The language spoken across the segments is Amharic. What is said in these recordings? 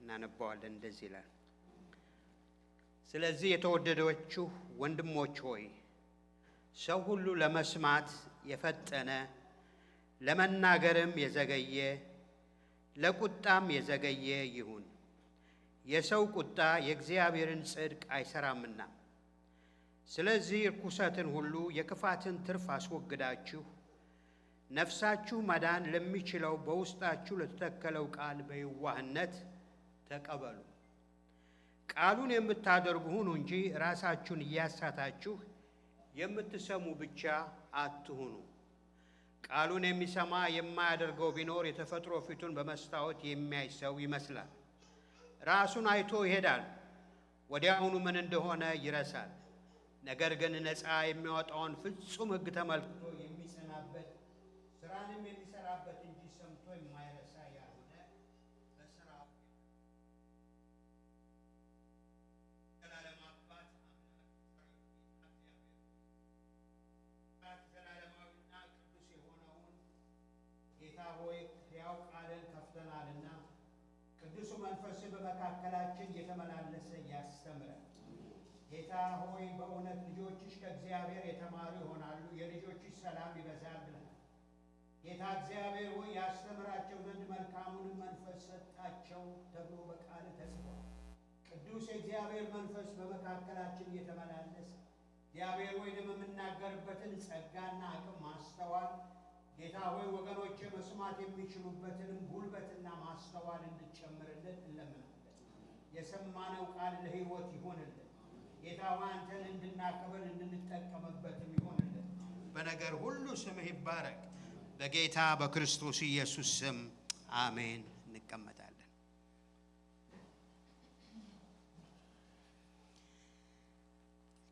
እናነባዋለን። እንደዚህ ይላል። ስለዚህ የተወደዳችሁ ወንድሞች ሆይ ሰው ሁሉ ለመስማት የፈጠነ ለመናገርም የዘገየ ለቁጣም የዘገየ ይሁን። የሰው ቁጣ የእግዚአብሔርን ጽድቅ አይሰራምና። ስለዚህ ርኩሰትን ሁሉ የክፋትን ትርፍ አስወግዳችሁ ነፍሳችሁ መዳን ለሚችለው በውስጣችሁ ለተተከለው ቃል በየዋህነት ተቀበሉ። ቃሉን የምታደርጉ ሁኑ እንጂ ራሳችሁን እያሳታችሁ የምትሰሙ ብቻ አትሁኑ። ቃሉን የሚሰማ የማያደርገው ቢኖር የተፈጥሮ ፊቱን በመስታወት የሚያይ ሰው ይመስላል። ራሱን አይቶ ይሄዳል፣ ወዲያውኑ ምን እንደሆነ ይረሳል። ነገር ግን ነፃ የሚያወጣውን ፍጹም ሕግ ተመልክቶ የሚጸናበት ስራንም የሚሰራበት እንጂ ሰምቶ የማይረሳ ያልሆነ በስራው ዘላለማዊና ቅዱስ የሆነውን ጌታ ሆይ ሕያው ቃልን ከፍተናልና ቅዱሱ መንፈስ በመካከላችን የተመላለሰ ያስተምረን። ጌታ ሆይ በእውነት ልጆችሽ ከእግዚአብሔር የተማሩ ይሆናሉ፣ የልጆችሽ ሰላም ይበዛል ብለናል። ጌታ እግዚአብሔር ሆይ ያስተምራቸው ዘንድ መልካሙን መንፈስ ሰጣቸው ተብሎ በቃል ተጽፏል። ቅዱስ የእግዚአብሔር መንፈስ በመካከላችን እየተመላለሰ እግዚአብሔር ሆይ የምናገርበትን ጸጋና አቅም ማስተዋል ጌታ ሆይ ወገኖቼ መስማት የሚችሉበትንም ጉልበትና ማስተዋል እንድትጨምርልን እንለምናለን። የሰማነው ቃል ለሕይወት ይሆንልን። ጌታ ሆይ አንተን እንድናከብር እንድንጠቀምበትም ይሆንልን። በነገር ሁሉ ስምህ ይባረክ። በጌታ በክርስቶስ ኢየሱስ ስም አሜን። እንቀመጣለን።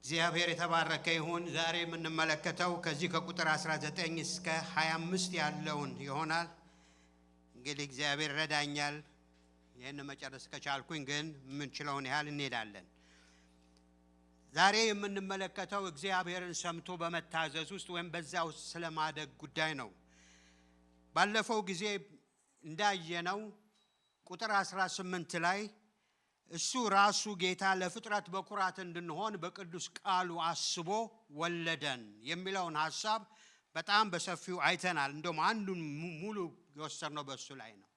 እግዚአብሔር የተባረከ ይሁን። ዛሬ የምንመለከተው ከዚህ ከቁጥር 19 እስከ 25 ያለውን ይሆናል። እንግዲህ እግዚአብሔር ረዳኛል። ይህን መጨረስ ከቻልኩኝ ግን የምንችለውን ያህል እንሄዳለን። ዛሬ የምንመለከተው እግዚአብሔርን ሰምቶ በመታዘዝ ውስጥ ወይም በዛ ውስጥ ስለማደግ ጉዳይ ነው። ባለፈው ጊዜ እንዳየነው ቁጥር 18 ላይ እሱ ራሱ ጌታ ለፍጥረት በኩራት እንድንሆን በቅዱስ ቃሉ አስቦ ወለደን የሚለውን ሐሳብ በጣም በሰፊው አይተናል። እንደውም አንዱን ሙሉ የወሰድነው በእሱ ላይ ነው።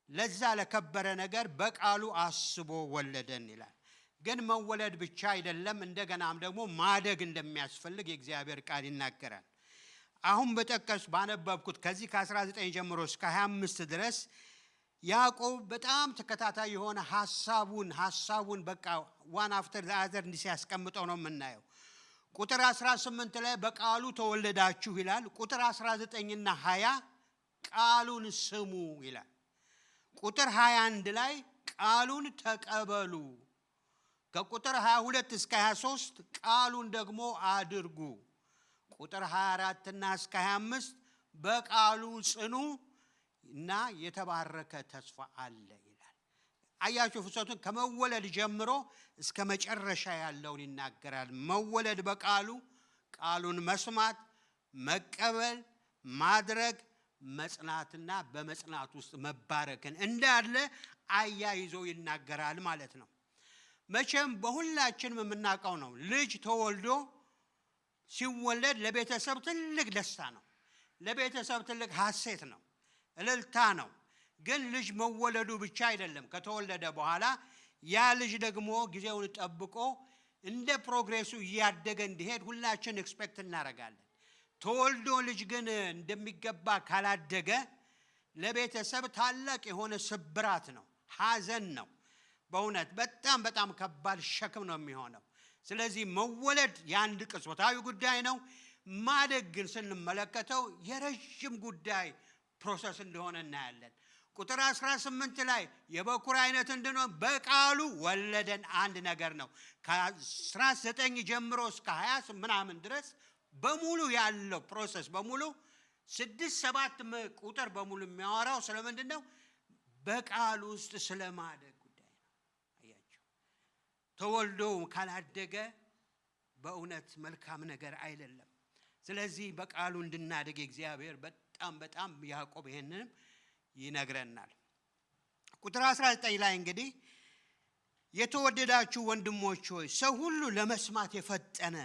ለዛ ለከበረ ነገር በቃሉ አስቦ ወለደን ይላል። ግን መወለድ ብቻ አይደለም፣ እንደገናም ደግሞ ማደግ እንደሚያስፈልግ የእግዚአብሔር ቃል ይናገራል። አሁን ባነበብኩት ከዚህ ከ19 ጀምሮ እስከ 25 ድረስ ያዕቆብ በጣም ተከታታይ የሆነ ሐሳቡን በቃ ዋን አፍተር ዘ አዘር እንዲህ ሲያስቀምጠው ነው የምናየው። ቁጥር 18 ላይ በቃሉ ተወለዳችሁ ይላል። ቁጥር 19ና 20 ቃሉን ስሙ ይላል። ቁጥር 21 ላይ ቃሉን ተቀበሉ። ከቁጥር 22 እስከ 23 ቃሉን ደግሞ አድርጉ። ቁጥር 24 እና እስከ 25 በቃሉ ጽኑ እና የተባረከ ተስፋ አለ ይላል። አያችሁ ፍሰቱን ከመወለድ ጀምሮ እስከ መጨረሻ ያለውን ይናገራል። መወለድ በቃሉ፣ ቃሉን መስማት፣ መቀበል፣ ማድረግ፣ መጽናትና በመጽናት ውስጥ መባረክን እንዳለ አያይዞ ይናገራል ማለት ነው። መቼም በሁላችንም የምናውቀው ነው። ልጅ ተወልዶ ሲወለድ ለቤተሰብ ትልቅ ደስታ ነው። ለቤተሰብ ትልቅ ሐሴት ነው፣ እልልታ ነው። ግን ልጅ መወለዱ ብቻ አይደለም። ከተወለደ በኋላ ያ ልጅ ደግሞ ጊዜውን ጠብቆ እንደ ፕሮግሬሱ እያደገ እንዲሄድ ሁላችን ኤክስፔክት እናደርጋለን። ተወልዶ ልጅ ግን እንደሚገባ ካላደገ ለቤተሰብ ታላቅ የሆነ ስብራት ነው፣ ሐዘን ነው። በእውነት በጣም በጣም ከባድ ሸክም ነው የሚሆነው። ስለዚህ መወለድ የአንድ ቅጽበታዊ ጉዳይ ነው። ማደግ ግን ስንመለከተው የረጅም ጉዳይ ፕሮሰስ እንደሆነ እናያለን። ቁጥር 18 ላይ የበኩር አይነት እንድንሆን በቃሉ ወለደን አንድ ነገር ነው። ከ19 ጀምሮ እስከ 20 ምናምን ድረስ በሙሉ ያለው ፕሮሰስ በሙሉ 6-7 ቁጥር በሙሉ የሚያወራው ስለምንድን ነው? በቃሉ ውስጥ ስለማደግ ጉዳይ ነው። አያችሁ፣ ተወልዶ ካላደገ በእውነት መልካም ነገር አይደለም። ስለዚህ በቃሉ እንድናደግ እግዚአብሔር በጣም ያዕቆብ ይሄንንም ይነግረናል። ቁጥር 19 ላይ እንግዲህ የተወደዳችሁ ወንድሞች ሆይ ሰው ሁሉ ለመስማት የፈጠነ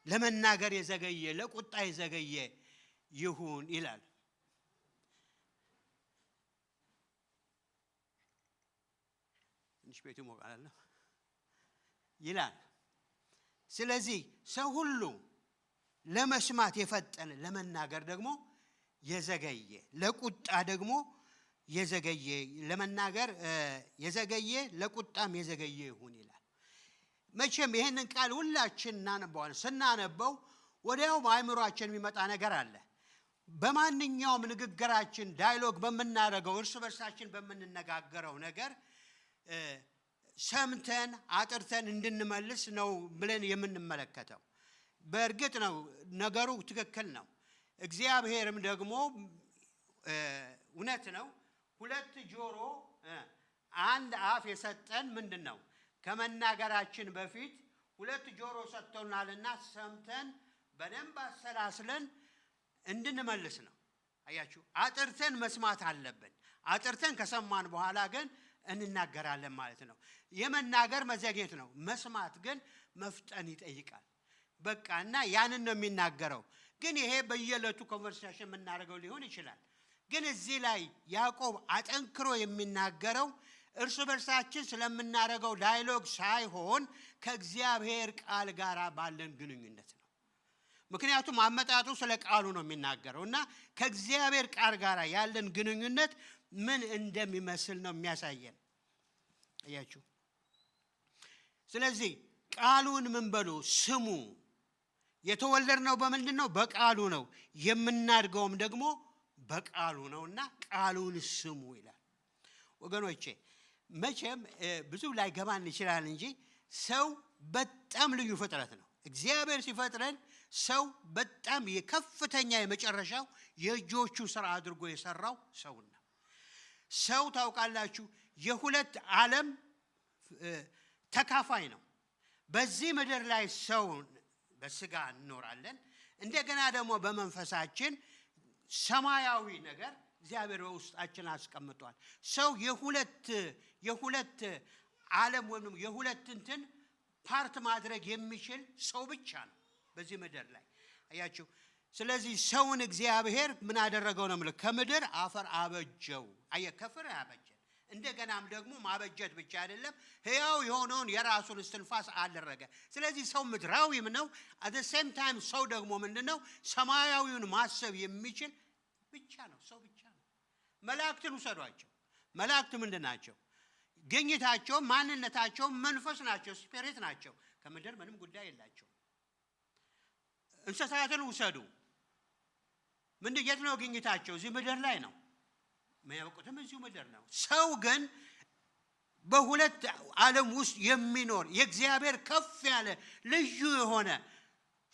ለመናገር የዘገየ ለቁጣ የዘገየ ይሁን ይላል። ትንሽ ቤቱ ሞቃል ይላል። ስለዚህ ሰው ሁሉ ለመስማት የፈጠነ ለመናገር ደግሞ የዘገየ ለቁጣ ደግሞ የዘገየ ለመናገር የዘገየ ለቁጣም የዘገየ ይሁን ይላል። መቼም ይሄንን ቃል ሁላችን እናነበዋለን። ስናነበው ወዲያው በአእምሮአችን የሚመጣ ነገር አለ። በማንኛውም ንግግራችን ዳያሎግ በምናደርገው እርስ በርሳችን በምንነጋገረው ነገር ሰምተን አጥርተን እንድንመልስ ነው ብለን የምንመለከተው። በእርግጥ ነው ነገሩ ትክክል ነው። እግዚአብሔርም ደግሞ እውነት ነው። ሁለት ጆሮ አንድ አፍ የሰጠን ምንድነው? ከመናገራችን በፊት ሁለት ጆሮ ሰጥቶናልና ሰምተን በደንብ አሰላስለን እንድንመልስ ነው። አያችሁ፣ አጥርተን መስማት አለብን። አጥርተን ከሰማን በኋላ ግን እንናገራለን ማለት ነው። የመናገር መዘግየት ነው። መስማት ግን መፍጠን ይጠይቃል። በቃ እና ያንን ነው የሚናገረው። ግን ይሄ በየዕለቱ ኮንቨርሴሽን የምናደርገው ሊሆን ይችላል። ግን እዚህ ላይ ያዕቆብ አጠንክሮ የሚናገረው እርስ በርሳችን ስለምናደርገው ዳያሎግ ሳይሆን ከእግዚአብሔር ቃል ጋር ባለን ግንኙነት ነው። ምክንያቱም አመጣጡ ስለ ቃሉ ነው የሚናገረው እና ከእግዚአብሔር ቃል ጋር ያለን ግንኙነት ምን እንደሚመስል ነው የሚያሳየን። አያችሁ። ስለዚህ ቃሉን ምን በሉ ስሙ። የተወለድነው በምንድን ነው? በቃሉ ነው። የምናድገውም ደግሞ በቃሉ ነውና ቃሉን ስሙ ይላል። ወገኖቼ መቼም ብዙ ላይ ገባን ይችላል እንጂ ሰው በጣም ልዩ ፍጥረት ነው። እግዚአብሔር ሲፈጥረን ሰው በጣም የከፍተኛ የመጨረሻው የእጆቹ ስራ አድርጎ የሰራው ሰው ነው። ሰው ታውቃላችሁ የሁለት ዓለም ተካፋይ ነው። በዚህ ምድር ላይ ሰው በስጋ እንኖራለን። እንደገና ደግሞ በመንፈሳችን ሰማያዊ ነገር እግዚአብሔር በውስጣችን አስቀምጧል። ሰው የሁለት ዓለም ወይም የሁለት እንትን ፓርት ማድረግ የሚችል ሰው ብቻ ነው በዚህ ምድር ላይ አያችሁ። ስለዚህ ሰውን እግዚአብሔር ምን አደረገው ነው ማለት ከምድር አፈር አበጀው። ከፍር አበጀ። እንደገናም ደግሞ ማበጀት ብቻ አይደለም ሕያው የሆነውን የራሱን እስትንፋስ አደረገ። ስለዚህ ሰው ምድራዊም ነው። at the same time ሰው ደግሞ ምንድነው? ሰማያዊውን ማሰብ የሚችል ብቻ ነው። ሰው ብቻ ነው። መላእክትን ውሰዷቸው። መላእክት ምንድናቸው? ግኝታቸው ማንነታቸው መንፈስ ናቸው፣ ስፒሪት ናቸው። ከምድር ምንም ጉዳይ የላቸው። እንስሳትን ውሰዱ። የት ነው ግኝታቸው? እዚህ ምድር ላይ ነው። የሚያውቁትም እዚሁ ምድር ነው። ሰው ግን በሁለት ዓለም ውስጥ የሚኖር የእግዚአብሔር ከፍ ያለ ልዩ የሆነ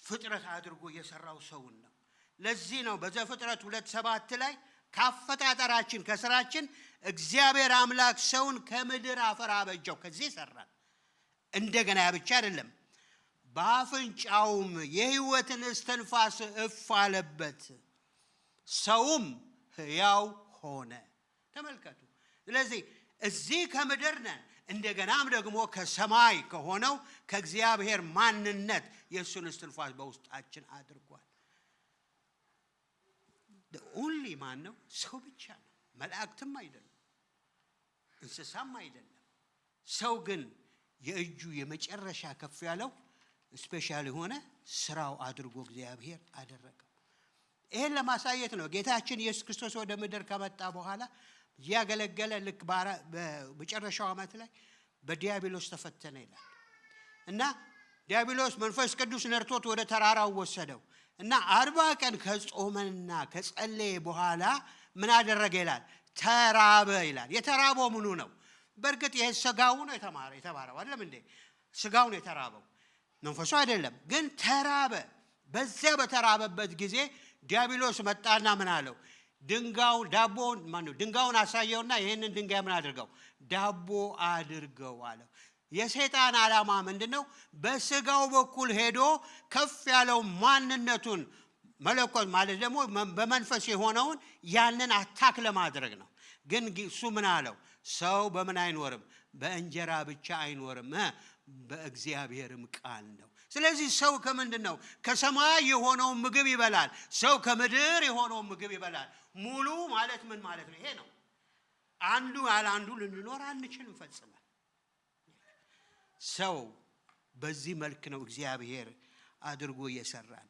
ፍጥረት አድርጎ የሰራው ሰውን ነው። ለዚህ ነው በዘፍጥረት 2:7 ላይ ካፈጣጠራችን ከስራችን እግዚአብሔር አምላክ ሰውን ከምድር አፈር አበጀው። ከዚህ ሰራን። እንደገና ያ ብቻ አይደለም፣ በአፍንጫውም የሕይወትን እስትንፋስ እፍ አለበት፣ ሰውም ሕያው ሆነ። ተመልከቱ። ስለዚህ እዚህ ከምድር ነን፣ እንደገናም ደግሞ ከሰማይ ከሆነው ከእግዚአብሔር ማንነት የእሱን እስትንፋስ በውስጣችን አድርጓል። ኦንሊ ማን ነው? ሰው ብቻ ነው። መላእክትም አይደለም፣ እንስሳም አይደለም። ሰው ግን የእጁ የመጨረሻ ከፍ ያለው ስፔሻል የሆነ ስራው አድርጎ እግዚአብሔር አደረገው። ይሄን ለማሳየት ነው ጌታችን ኢየሱስ ክርስቶስ ወደ ምድር ከመጣ በኋላ ያገለገለ ልክ በመጨረሻው ዓመት ላይ በዲያብሎስ ተፈተነ ይላል እና ዲያብሎስ መንፈስ ቅዱስ ነርቶት ወደ ተራራው ወሰደው እና 40 ቀን ከጾመና ከጸለየ በኋላ ምን አደረገ ይላል? ተራበ ይላል። የተራበው ምኑ ነው? በእርግጥ ይሄ ስጋው ነው የተባረው አይደለም እንዴ? ስጋው ነው የተራበው፣ መንፈሱ አይደለም። ግን ተራበ። በዚያ በተራበበት ጊዜ ዲያብሎስ መጣና ምን አለው? ድንጋዩን አሳየውና ይሄንን ድንጋይ ምን አድርገው? ዳቦ አድርገው አለው። የሰይጣን ዓላማ ምንድነው? በስጋው በኩል ሄዶ ከፍ ያለው ማንነቱን መለኮት ማለት ደግሞ በመንፈስ የሆነውን ያንን አታክ ለማድረግ ነው። ግን እሱ ምን አለው? ሰው በምን አይኖርም? በእንጀራ ብቻ አይኖርም፣ በእግዚአብሔርም ቃል ነው። ስለዚህ ሰው ከምንድነው? ከሰማይ የሆነው ምግብ ይበላል። ሰው ከምድር የሆነው ምግብ ይበላል። ሙሉ ማለት ምን ማለት ነው? ይሄ ነው። አንዱ ያለ አንዱ ልንኖር አንችልም ፈጽመን። ሰው በዚህ መልክ ነው እግዚአብሔር አድርጎ የሰራን።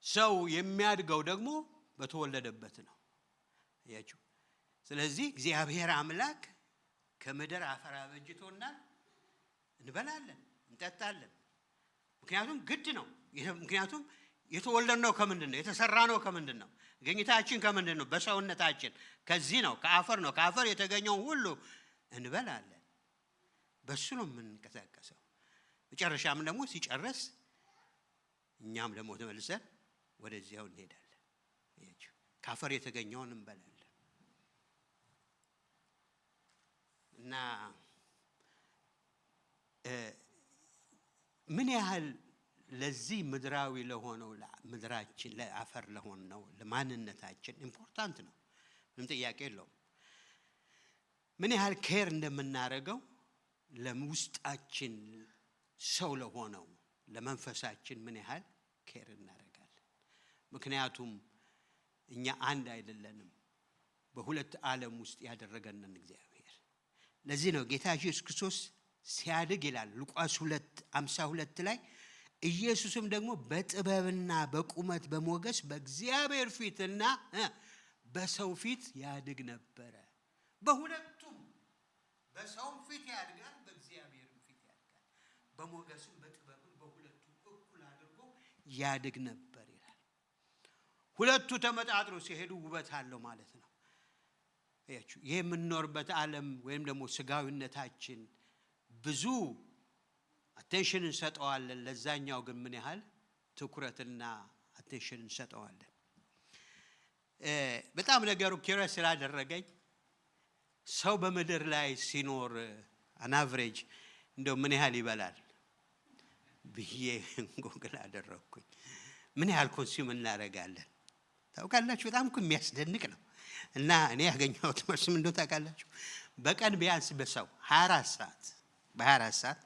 ሰው የሚያድገው ደግሞ በተወለደበት ነው። ያችሁ ስለዚህ እግዚአብሔር አምላክ ከምድር አፈር አበጅቶናል። እንበላለን፣ እንጠጣለን። ምክንያቱም ግድ ነው። ምክንያቱም የተወለድነው ከምንድን ነው? የተሰራነው ከምንድን ነው? ግኝታችን ከምንድን ነው? በሰውነታችን ከዚህ ነው፣ ከአፈር ነው። ከአፈር የተገኘው ሁሉ እንበላለን። በሱ ነው የምንንቀሳቀሰው። መጨረሻም ደግሞ ሲጨርስ እኛም ደግሞ ተመልሰን ወደዚያው እንሄዳለን። ከአፈር የተገኘውን እንበላለን እና ምን ያህል ለዚህ ምድራዊ ለሆነው ምድራችን ለአፈር ለሆነው ለማንነታችን ኢምፖርታንት ነው። ምንም ጥያቄ የለውም። ምን ያህል ኬር እንደምናደርገው ለውስጣችን ሰው ለሆነው ለመንፈሳችን ምን ያህል ኬር እናደርጋለን። ምክንያቱም እኛ አንድ አይደለንም። በሁለት ዓለም ውስጥ ያደረገንን እግዚአብሔር። ለዚህ ነው ጌታ ኢየሱስ ክርስቶስ ሲያድግ ይላል ሉቃስ 2:52 ላይ ኢየሱስም ደግሞ በጥበብና በቁመት በሞገስ በእግዚአብሔር ፊትና በሰው ፊት ያድግ ነበረ። በሁለቱም በሰው ፊት ያድጋል፣ በእግዚአብሔር ፊት ያድጋል። በሞገስም በጥበብም በሁለቱም እኩል አድርጎ ያድግ ነበር ይላል። ሁለቱ ተመጣጥሮ ሲሄዱ ውበት አለው ማለት ነው። ይሄ የምንኖርበት ዓለም ወይም ደግሞ ስጋዊነታችን ብዙ አቴንሽን እንሰጠዋለን። ለዛኛው ግን ምን ያህል ትኩረትና አቴንሽን እንሰጠዋለን? በጣም ነገሩ ኪሪየስ ስላደረገኝ ሰው በምድር ላይ ሲኖር አን አቨሬጅ እንደው ምን ያህል ይበላል ብዬ ጎግል አደረኩኝ። ምን ያህል ኮንሱም እናደርጋለን ታውቃላችሁ? በጣም እኮ የሚያስደንቅ ነው። እና እኔ ያገኘሁት መልስ ምን እንደሆነ ታውቃላችሁ? በቀን ቢያንስ በሰው 24 ሰዓት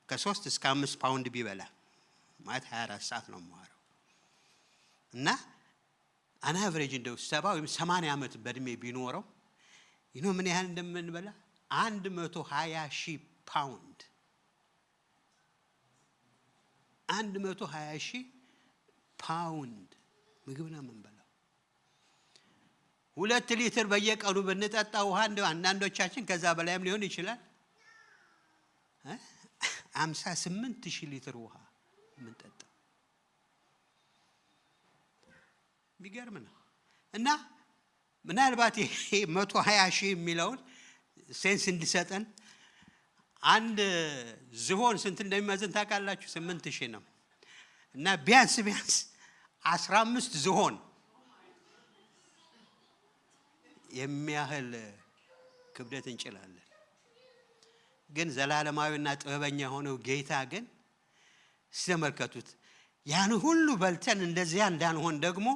ከ3 እስከ 5 ፓውንድ ቢበላ ማለት 24 ሰዓት ነው የማወራው። እና አን አቨሬጅ እንደው 70 ወይም 80 ዓመት በእድሜ ቢኖረው ምን ያህል እንደምንበላ 120,000 ፓውንድ 120,000 ፓውንድ ምግብ ነው የምንበላው። 2 ሊትር በየቀኑ ብንጠጣ ውሃ እንደው አንዳንዶቻችን ከዛ በላይም ሊሆን ይችላል 58,000 ሊትር ውሃ የምንጠጣው የሚገርም ነው። እና ምናልባት ይሄ 120,000 የሚለውን ሴንስ እንዲሰጠን አንድ ዝሆን ስንት እንደሚመዝን ታውቃላችሁ? 8,000 ነው። እና ቢያንስ 15 ዝሆን የሚያህል ክብደት እንችላለን። ግን ዘላለማዊና ጥበበኛ የሆነው ጌታ ግን ሲተመልከቱት ያን ሁሉ በልተን እንደዚያ እንዳንሆን ደግሞ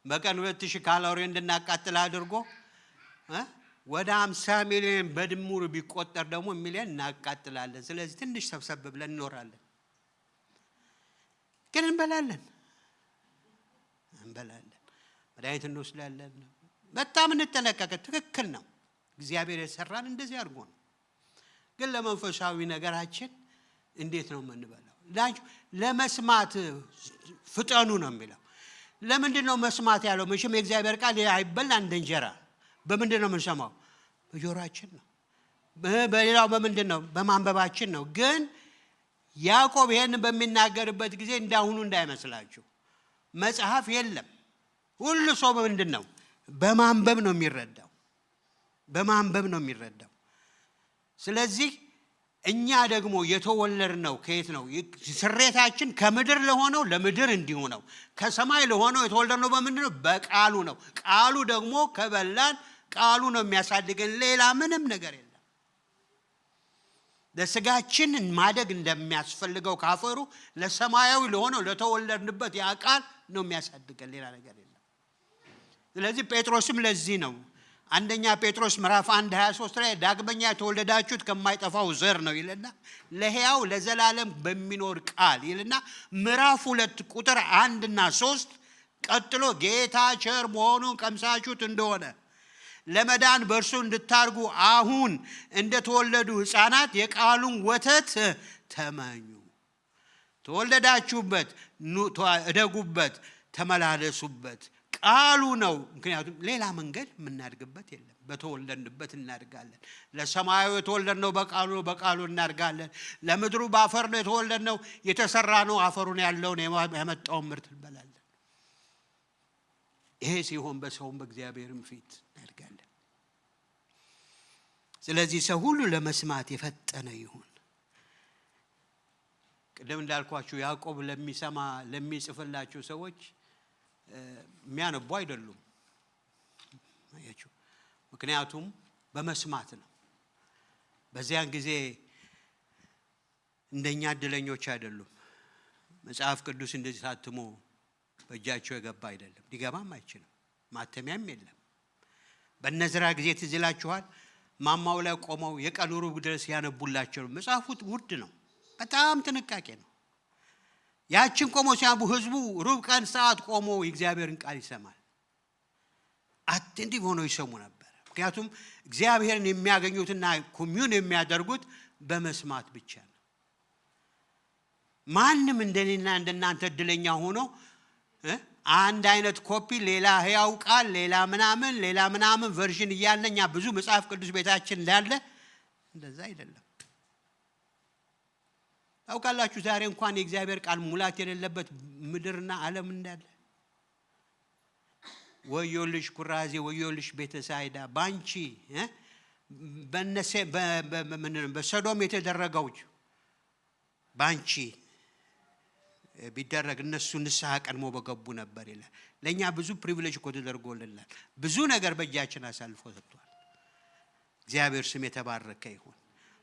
በቀን 2,000 ካሎሪ እንድናቃጥል አድርጎ ወደ 50 ሚሊዮን በድምሩ ቢቆጠር ደግሞ ሚሊዮን እናቃጥላለን። ስለዚህ ትንሽ ሰብሰብ ብለን እንኖራለን። ግን እንበላለን፣ መድኃኒት እንወስዳለን። በጣም እንጠነቀቅ። ትክክል ነው። እግዚአብሔር የሰራን እንደዚህ አድርጎ ነው። ግን ለመንፈሳዊ ነገራችን እንዴት ነው የምንበላው? ለመስማት ፍጠኑ ነው የሚለው። ለምንድን ነው መስማት ያለው? መቼም የእግዚአብሔር ቃል አይበላ እንደ እንጀራ። በምንድን ነው የምንሰማው? በጆሮአችን ነው። በሌላው በምንድን ነው? በማንበባችን ነው። ግን ያዕቆብ ይሄን በሚናገርበት ጊዜ እንዳሁኑ እንዳይመስላችሁ መጽሐፍ የለም። ሁሉ ሰው በምንድን ነው? በማንበብ ነው የሚረዳው። ስለዚህ እኛ ደግሞ የተወለድነው ከየት ነው? ስሬታችን ከምድር ለሆነው ለምድር እንዲሁ ነው። ከሰማይ ለሆነው የተወለድነው በምንድን ነው? በቃሉ ነው። ቃሉ ደግሞ ከበላን ቃሉ ነው የሚያሳድገን። ሌላ ምንም ነገር የለም። ለስጋችን ማደግ እንደሚያስፈልገው ካፈሩ ለሰማያዊ ለሆነው ለተወለድንበት ያ ቃል ነው የሚያሳድገን። ሌላ ነገር የለም። ስለዚህ ጴጥሮስም ለዚህ ነው አንደኛ ጴጥሮስ ምዕራፍ 1:23 ላይ ዳግመኛ የተወለዳችሁት ከማይጠፋው ዘር ነው ይልና ለሕያው ለዘላለም በሚኖር ቃል ይልና ምዕራፍ 2 ቁጥር 1 እና 3 ቀጥሎ ጌታ ቸር መሆኑን ቀምሳችሁት እንደሆነ ለመዳን በእርሱ እንድታርጉ አሁን እንደተወለዱ ሕፃናት የቃሉን ወተት ተመኙ። ተወለዳችሁበት፣ እደጉበት፣ ተመላለሱበት። ቃሉ ነው። ምክንያቱም ሌላ መንገድ የምናድግበት የለም። በተወለድንበት እናድጋለን። ለሰማዩ የተወለድነው በቃሉ ነው፣ በቃሉ እናድጋለን። ለምድሩ በአፈር ነው የተወለድነው፣ የተሰራ ነው አፈሩን ያለውን ያመጣውን ምርት እንበላለን። ይሄ ሲሆን በሰውም በእግዚአብሔርም ፊት እናድጋለን። ስለዚህ ሰው ሁሉ ለመስማት የፈጠነ ይሁን። ቅድም እንዳልኳችሁ ያዕቆብ ለሚጽፍላችሁ ሰዎች የሚያነቡ አይደሉም። አያችሁ፣ ምክንያቱም በመስማት ነው። በዚያን ጊዜ እንደኛ እድለኞች አይደሉም። መጽሐፍ ቅዱስ እንደዚህ ታትሞ በእጃቸው የገባ አይደለም፣ ሊገባም አይችልም። ማተሚያም የለም። በነዝራ ጊዜ ትዝ ይላችኋል፣ ማማው ላይ ቆመው የቀን ሩብ ድረስ ያነቡላቸው። መጽሐፉ ውድ ነው፣ በጣም ጥንቃቄ ነው። ያችን ቆሞ ሲያነቡ ህዝቡ ሩብ ቀን ሰዓት ቆሞ የእግዚአብሔርን ቃል ይሰማል። አቴንቲቭ ሆነው ይሰሙ ነበር። ምክንያቱም እግዚአብሔርን የሚያገኙትና ኮሚዩን የሚያደርጉት በመስማት ብቻ ነው። ማንም እንደኔና እንደናንተ እድለኛ ሆኖ አንድ አይነት ኮፒ ሌላ ሕያው ቃል ሌላ ምናምን ቨርዥን እያለኛ ብዙ መጽሐፍ ቅዱስ ቤታችን እንዳለ እንደዛ አይደለም። ታውቃላችሁ ዛሬ እንኳን የእግዚአብሔር ቃል ሙላት የሌለበት ምድርና ዓለም እንዳለ። ወዮልሽ ኩራዜ፣ ወዮልሽ ቤተሳይዳ፣ ባንቺ በሰዶም የተደረገው ባንቺ ቢደረግ እነሱ ንስሐ ቀድሞ በገቡ ነበር ይላል። ለኛ ብዙ ፕሪቪሌጅ እኮ ተደርጎልናል። ብዙ ነገር በእጃችን አሳልፎ ሰጥቷል። እግዚአብሔር ስም የተባረከ ይሁን።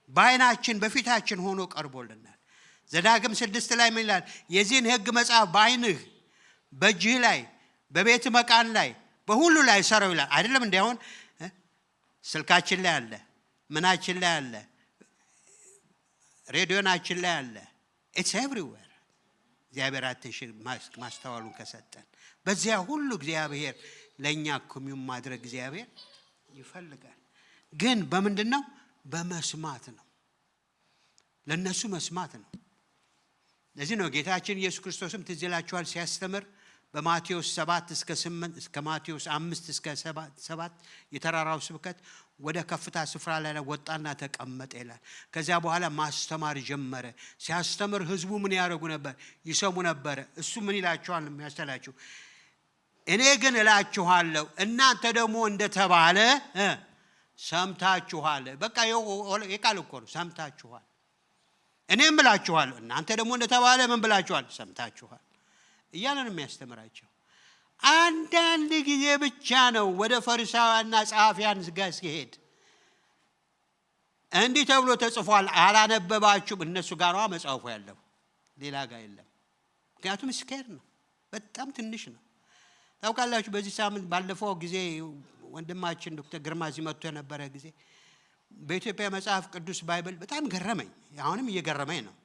በዓይናችን በፊታችን ሆኖ ቀርቦልናል። ዘዳግም 6 ላይ ምን ይላል? የዚህን ሕግ መጽሐፍ በዓይንህ በእጅህ ላይ በቤት መቃን ላይ በሁሉ ላይ ሰረው ይላል። አይደለም እንዴ? አሁን ስልካችን ላይ አለ፣ ምናችን ላይ አለ፣ ሬዲዮናችን ላይ አለ። ኢትስ ኤቭሪዌር። እግዚአብሔር አትሽር ማስተዋሉን ከሰጠን በዚያ ሁሉ እግዚአብሔር ለኛ ኮሚዩን ማድረግ እግዚአብሔር ይፈልጋል። ግን በምንድን ነው? በመስማት ነው። ለነሱ መስማት ነው። ለዚህ ነው ጌታችን ኢየሱስ ክርስቶስም ትዝ ይላችኋል ሲያስተምር በማቴዎስ 7 እስከ 8 እስከ ማቴዎስ 5 እስከ 7 የተራራው ስብከት ወደ ከፍታ ስፍራ ላይ ወጣና ተቀመጠ ይላል። ከዚያ በኋላ ማስተማር ጀመረ። ሲያስተምር ህዝቡ ምን ያደርጉ ነበር? ይሰሙ ነበር። እሱ ምን ይላችኋል የሚያስተላችሁ? እኔ ግን እላችኋለሁ እናንተ ደግሞ እንደተባለ ሰምታችኋል። በቃ የቃል እኮ ነው። ሰምታችኋል። እኔም እላችኋለሁ እናንተ ደግሞ እንደተባለ ምን ብላችኋል? ሰምታችኋል እያለ ነው የሚያስተምራቸው። አንዳንድ ጊዜ ብቻ ነው ወደ ፈሪሳውያንና ጸሐፊያን ጋር ሲሄድ እንዲህ ተብሎ ተጽፏል አላነበባችሁም? እነሱ ጋር ነው መጽሐፉ ያለው፣ ሌላ ጋር የለም። ምክንያቱም ስኬር ነው፣ በጣም ትንሽ ነው። ታውቃላችሁ በዚህ ሳምንት ባለፈው ጊዜ ወንድማችን ዶክተር ግርማ እዚህ መጥቶ የነበረ ጊዜ በኢትዮጵያ መጽሐፍ ቅዱስ ባይብል በጣም ገረመኝ። አሁንም እየገረመኝ ነው።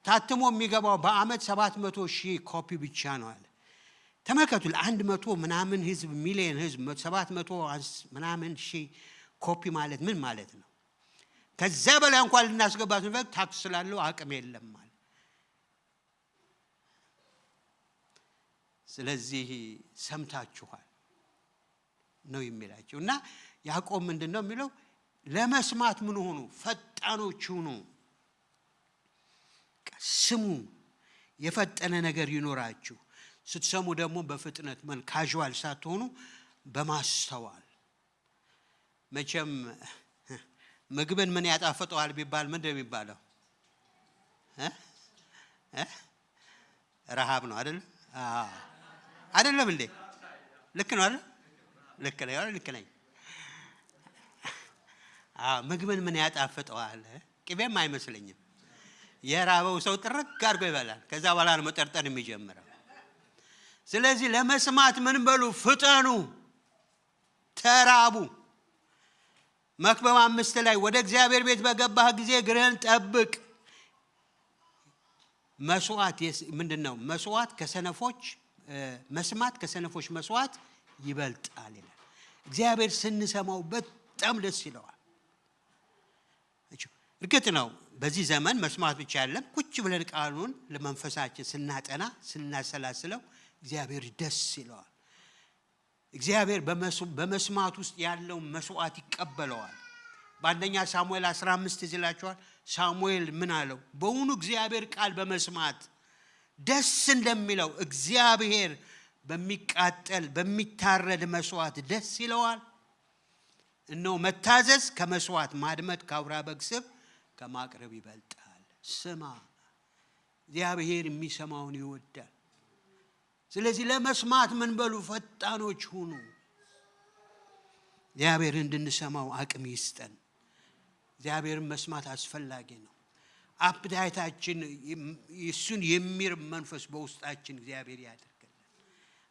ታትሞ የሚገባው በአመት 700,000 ኮፒ ብቻ ነው አለ። ተመልከቱ፣ ለ100 ምናምን ህዝብ ሚሊዮን ህዝብ 700 ምናምን ሺህ ኮፒ ማለት ምን ማለት ነው? ከዛ በላይ እንኳን ልናስገባት ነው ታክስ ስላለው አቅም የለም ማለት። ስለዚህ ሰምታችኋል ነው የሚላቸው። እና ያዕቆብ ምንድነው የሚለው? ለመስማት ምን ሆኑ? ፈጣኖች ሁኑ። ስሙ፣ የፈጠነ ነገር ይኖራችሁ። ስትሰሙ ደግሞ በፍጥነት ካዥዋል ሳትሆኑ በማስተዋል። መቼም ምግብን ምን ያጣፍጠዋል ቢባል ምንድን ነው የሚባለው? ረሃብ ነው አይደል? አይደለም እንዴ? ልክ ነው አይደል? ልክ ነኝ። ምግብን ምን ያጣፍጠዋል? ቅቤም አይመስለኝም። የራበው ሰው ጥርቅ አድርጎ ይበላል። ከዛ በኋላ ነው መጠርጠር የሚጀምረው። ስለዚህ ለመስማት ምን በሉ? ፍጠኑ፣ ተራቡ። መክብብ 5 ላይ ወደ እግዚአብሔር ቤት በገባህ ጊዜ እግርህን ጠብቅ። መስዋዕት ምንድነው? መስዋዕት ከሰነፎች መስማት ከሰነፎች መስዋዕት ይበልጣል ይላል። እግዚአብሔር ስንሰማው በጣም ደስ ይለዋል። እርግጥ ነው በዚህ ዘመን መስማት ብቻ አይደለም፣ ቁጭ ብለን ቃሉን ለመንፈሳችን ስናጠና ስናሰላስለው እግዚአብሔር ደስ ይለዋል። እግዚአብሔር በመስማት ውስጥ ያለው መስዋዕት ይቀበለዋል። በአንደኛ ሳሙኤል 15 ይላችኋል። ሳሙኤል ምን አለው? በእውኑ እግዚአብሔር ቃል በመስማት ደስ እንደሚለው እግዚአብሔር በሚቃጠል በሚታረድ መስዋዕት ደስ ይለዋል። እነሆ መታዘዝ ከመስዋዕት ማድመጥ ከአውራ በግ ስብ ከማቅረብ ይበልጣል። ስማ፣ እግዚአብሔር የሚሰማውን ይወዳል። ስለዚህ ለመስማት ምን በሉ? ፈጣኖች ሁኑ። እግዚአብሔር እንድንሰማው አቅም ይስጠን። እግዚአብሔርን መስማት አስፈላጊ ነው። አፕታይታችን እሱን የሚር መንፈስ በውስጣችን እግዚአብሔር ያደርገልን።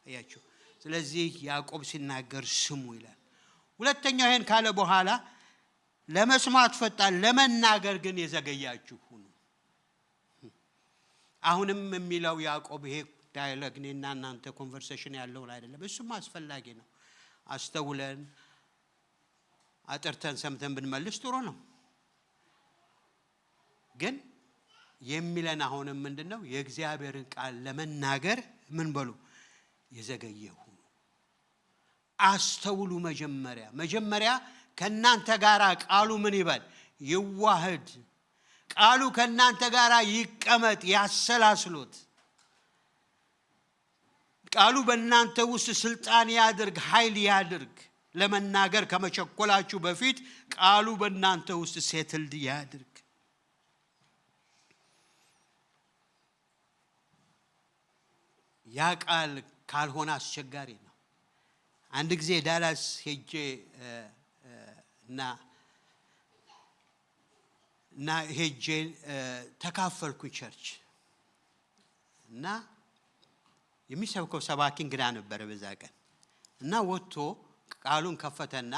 አያችሁ። ስለዚህ ያዕቆብ ሲናገር ስሙ ይላል። ሁለተኛው ይሄን ካለ በኋላ ለመስማት ፈጣን ለመናገር ግን የዘገያችሁ ሁኑ። አሁንም የሚለው ያዕቆብ ይሄ ዳያሎግ እኔና እናንተ ኮንቨርሴሽን ያለው አይደለም። እሱም አስፈላጊ ነው። አስተውለን አጥርተን ሰምተን ብንመልስ ጥሩ ነው። ግን የሚለን አሁንም ምንድነው? የእግዚአብሔርን ቃል ለመናገር ምን በሉ? የዘገየ ሁኑ። አስተውሉ። መጀመሪያ ከናንተ ጋራ ቃሉ ምን ይበል? ይዋህድ። ቃሉ ከናንተ ጋራ ይቀመጥ፣ ያሰላስሉት። ቃሉ በእናንተ ውስጥ ስልጣን ያድርግ፣ ኃይል ያድርግ። ለመናገር ከመቸኮላችሁ በፊት ቃሉ በእናንተ ውስጥ ሴትልድ ያድርግ። ያ ቃል ካልሆነ አስቸጋሪ ነው። አንድ ጊዜ ዳላስ ሄጄ እና ሄጄ ተካፈልኩ ቸርች እና የሚሰብከው ሰባኪ እንግዳ ነበረ በዛ ቀን እና ወጥቶ ቃሉን ከፈተና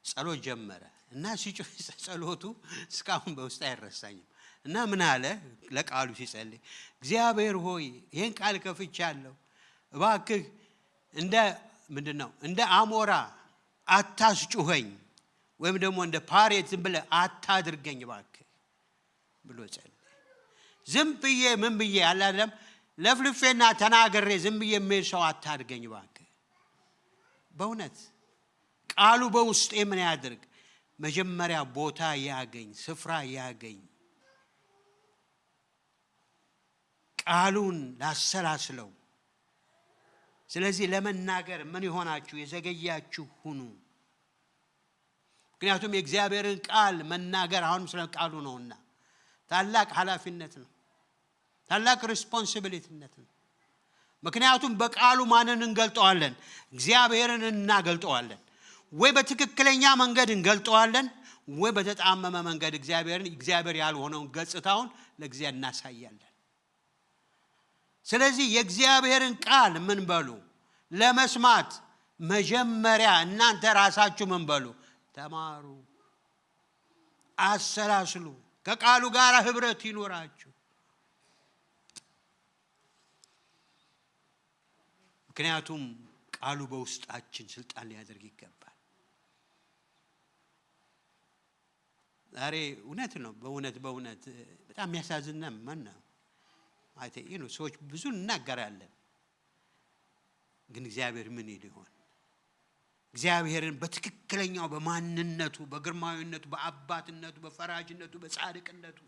ጸሎት ጀመረ እና ሲጮህ ጸሎቱ እስካሁን በውስጥ አይረሳኝም። እና ምን አለ ለቃሉ ሲጸልይ? እግዚአብሔር ሆይ ይሄን ቃል ከፍቻለሁ፣ እባክህ እንደ አሞራ አታስጩኸኝ፣ ወይም ደግሞ እንደ ፓሬት ዝም ብለህ አታድርገኝ እባክህ ብሎ ጸለየ። ዝም ብዬ ምን ብዬ አላለም ለፍልፌና ተናገሬ ዝም ብዬ የሚል ሰው አታድርገኝ እባክህ። በእውነት ቃሉ በውስጤ ምን ያድርግ? መጀመሪያ ቦታ ያገኝ፣ ስፍራ ያገኝ። ቃሉን ላሰላስለው። ስለዚህ ለመናገር ምን ይሆናችሁ? የዘገያችሁ ሁኑ። ምክንያቱም የእግዚአብሔርን ቃል መናገር አሁንም ስለ ቃሉ ነውና ታላቅ ኃላፊነት ነው፣ ታላቅ ሪስፖንሲቢሊቲነት ነው። ምክንያቱም በቃሉ ማንን እንገልጠዋለን? እግዚአብሔርን እናገልጠዋለን። ወይ በትክክለኛ መንገድ እንገልጠዋለን፣ ወይ በተጣመመ መንገድ እግዚአብሔር ያልሆነውን ገጽታውን ለእግዚአብሔር እናሳያለን። ስለዚህ የእግዚአብሔርን ቃል ምን በሉ? ለመስማት መጀመሪያ እናንተ ራሳችሁ ምን በሉ? ተማሩ፣ አሰላስሉ፣ ከቃሉ ጋር ህብረት ይኖራችሁ። ምክንያቱም ቃሉ በውስጣችን ስልጣን ሊያደርግ ይገባል። ዛሬ እውነት ነው። በእውነት በጣም የሚያሳዝን ነው። ሰዎች ብዙ እናገራለን፣ ግን እግዚአብሔር ምን ይሆን? እግዚአብሔርን በትክክለኛው በማንነቱ፣ በግርማዊነቱ፣ በአባትነቱ፣ በፈራጅነቱ፣ በጻድቅነቱ፣